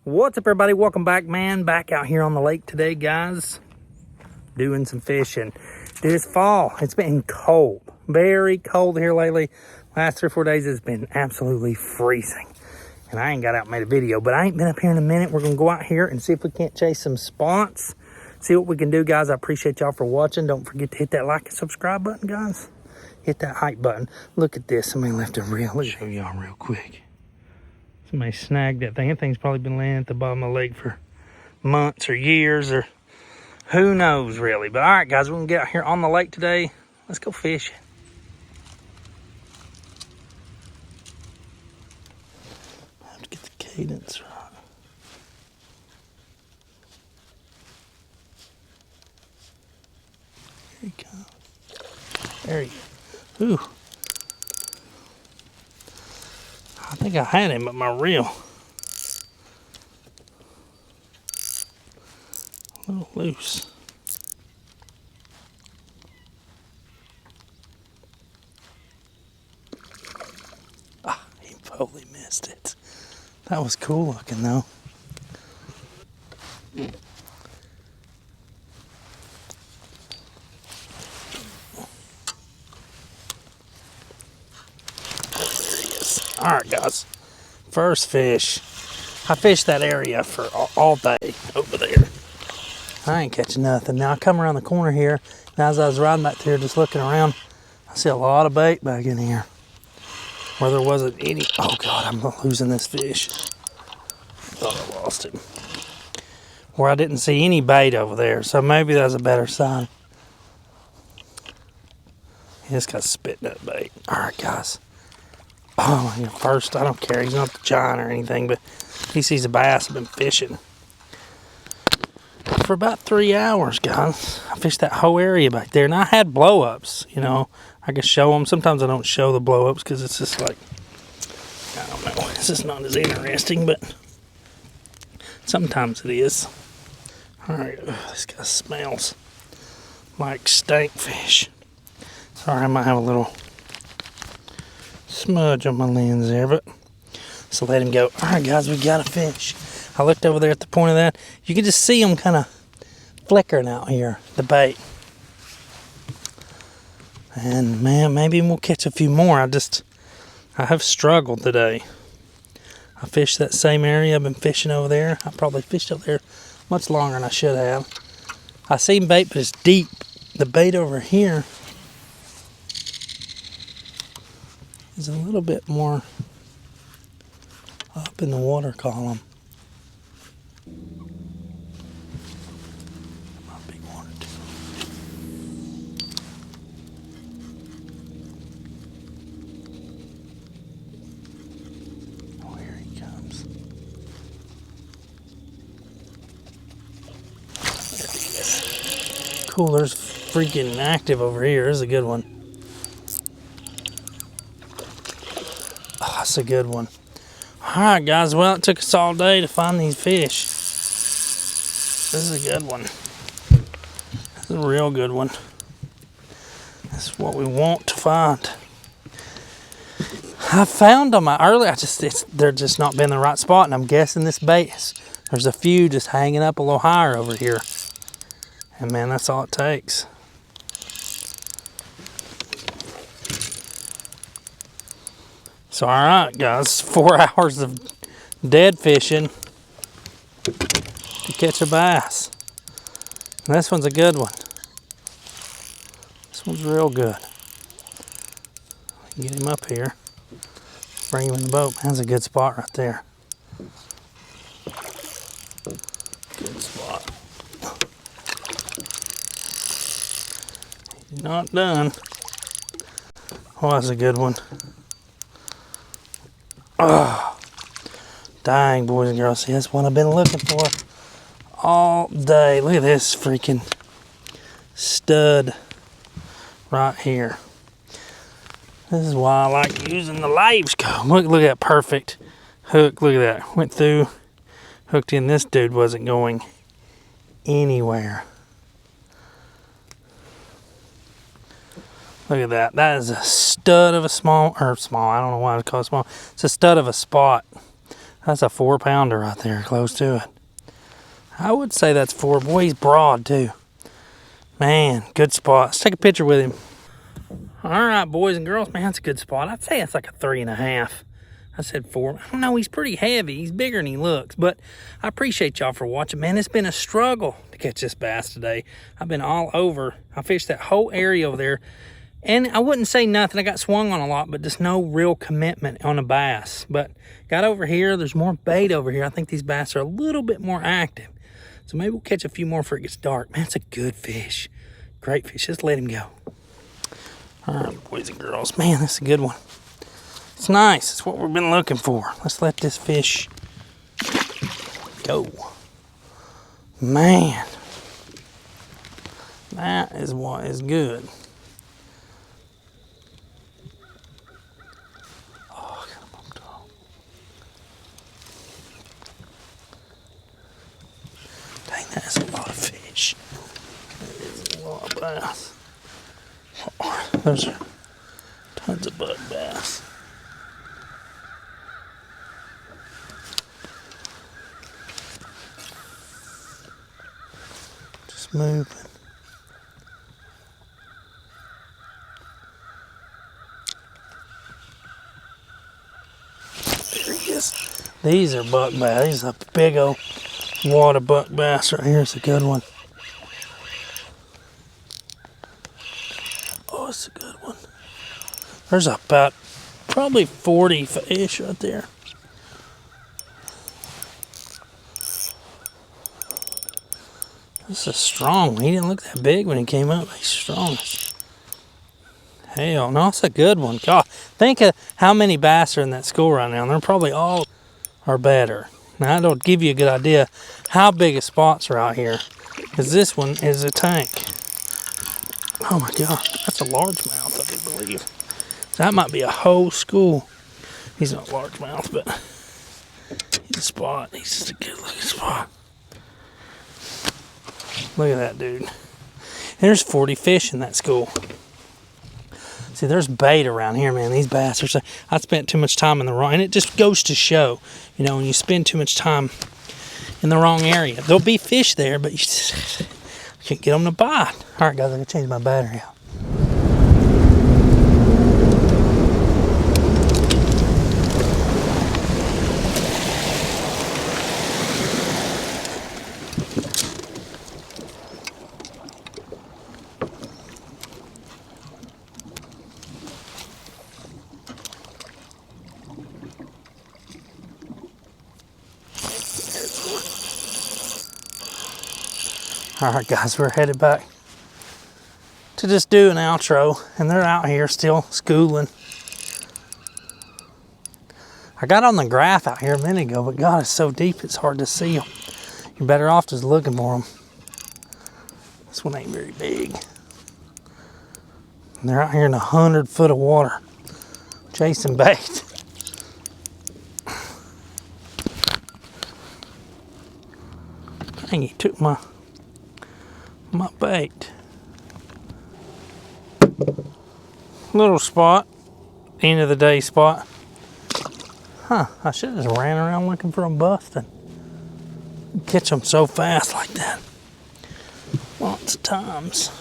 What's up, everybody? Welcome back, man. Back out here on the lake today, guys. Doing some fishing. Dude, it's fall. It's been cold. Very cold here lately. Last 3 or 4 days, it's been absolutely freezing. And I ain't got out and made a video, but I ain't been up here in a minute. We're going to go out here and see if we can't chase some spots. See what we can do, guys. I appreciate y'all for watching. Don't forget to hit that like and subscribe button, guys. Hit that hype button. Look at this. Somebody left a reel. Let me show y'all real quick. Somebody snagged that thing. That thing's probably been laying at the bottom of the lake for months or years or who knows, really. But all right, guys, we're going to get out here on the lake today. Let's go fishing. I have to get the cadence right. Here he comes. There he is. Ooh. I think I had him at my reel. A little loose. Ah, he totally missed it. That was cool looking though. All right, guys, first fish. I fished that area for all day over there. I ain't catching nothing. Now I come around the corner here, and as I was riding back there just looking around, I see a lot of bait back in here where there wasn't any. Oh God, I'm losing this fish. Thought I lost him. Where I didn't see any bait over there, so maybe that's a better sign. He just got spit nut bait. All right, guys. Oh, first, I don't care. He's not the giant or anything, but he sees a bass. I've been fishing for about 3 hours, guys. I fished that whole area back there, and I had blow-ups. You know, I could show them. Sometimes I don't show the blow-ups because it's just like, I don't know. It's just not as interesting, but sometimes it is. All right, this guy smells like stank fish. Sorry, I might have a little smudge on my lens there, but so let him go. All right, guys, we got a fish. I looked over there at the point of that. You can just see him kind of flickering out here, the bait. And man, maybe we'll catch a few more. I have struggled today. I fished that same area. I've been fishing over there. I probably fished over there much longer than I should have. I seen bait, but it's deep. The bait over here is a little bit more up in the water column. Might be one or two. Oh, here he comes. There he is. Cool, there's freaking active over here. There's a good one. Oh, that's a good one. Alright, guys, well, it took us all day to find these fish. This is a good one. This is a real good one. This is what we want to find. I found them earlier. They're just not been in the right spot, and I'm guessing this bait there's a few just hanging up a little higher over here. And man, that's all it takes. So, all right, guys, 4 hours of dead fishing to catch a bass. And this one's a good one. This one's real good. Get him up here. Bring him in the boat. That's a good spot right there. Good spot. He's not done. Oh, that's a good one. Oh, dang, boys and girls. See, that's what I've been looking for all day. Look at this freaking stud right here. This is why I like using the lave scope. Look at that perfect hook. Look at that. Went through, hooked in. This dude wasn't going anywhere. Look at that. That is a stud of a small, I don't know why I call it small. It's a stud of a spot. That's a 4-pounder right there, close to it. I would say that's 4. Boy, he's broad too. Man, good spot. Let's take a picture with him. All right, boys and girls, man, that's a good spot. I'd say it's like a 3.5. I said 4. I don't know, he's pretty heavy. He's bigger than he looks, but I appreciate y'all for watching. Man, it's been a struggle to catch this bass today. I've been all over. I fished that whole area over there, and I wouldn't say nothing. I got swung on a lot, but just no real commitment on a bass. But got over here. There's more bait over here. I think these bass are a little bit more active. So maybe we'll catch a few more before it gets dark. Man, it's a good fish. Great fish. Just let him go. All right, boys and girls. Man, that's a good one. It's nice. It's what we've been looking for. Let's let this fish go. Man, that is what is good. Oh, I got a bumped off. Dang, that's a lot of fish. That is a lot of bass. Oh, those are tons of buck bass. Just moving. There he is. These are buck bass. These are a big old water buck bass right here. It's a good one. Oh, it's a good one. There's about probably 40 fish right there. This is strong. He didn't look that big when he came up. He's strong. Hell no, it's a good one. God, think of how many bass are in that school right now. They're probably all are better. Now that'll give you a good idea how big of spots are out here. Because this one is a tank. Oh my God, that's a largemouth, I do believe. That might be a whole school. He's not largemouth, but he's a spot. He's just a good looking spot. Look at that dude. There's 40 fish in that school. See, there's bait around here, man. These bass are. I spent too much time in the wrong, and it just goes to show, you know, when you spend too much time in the wrong area, there'll be fish there, but you just can't get them to bite. All right, guys, I gotta change my battery out. All right, guys, we're headed back to just do an outro, and they're out here still schooling. I got on the graph out here a minute ago, but God, it's so deep it's hard to see them. You're better off just looking for them. This one ain't very big. And they're out here in 100 foot of water, chasing bait. Dang, he took my bait. Little spot, end of the day spot. Huh, I should have just ran around looking for them busting. Catch them so fast like that. Lots of times.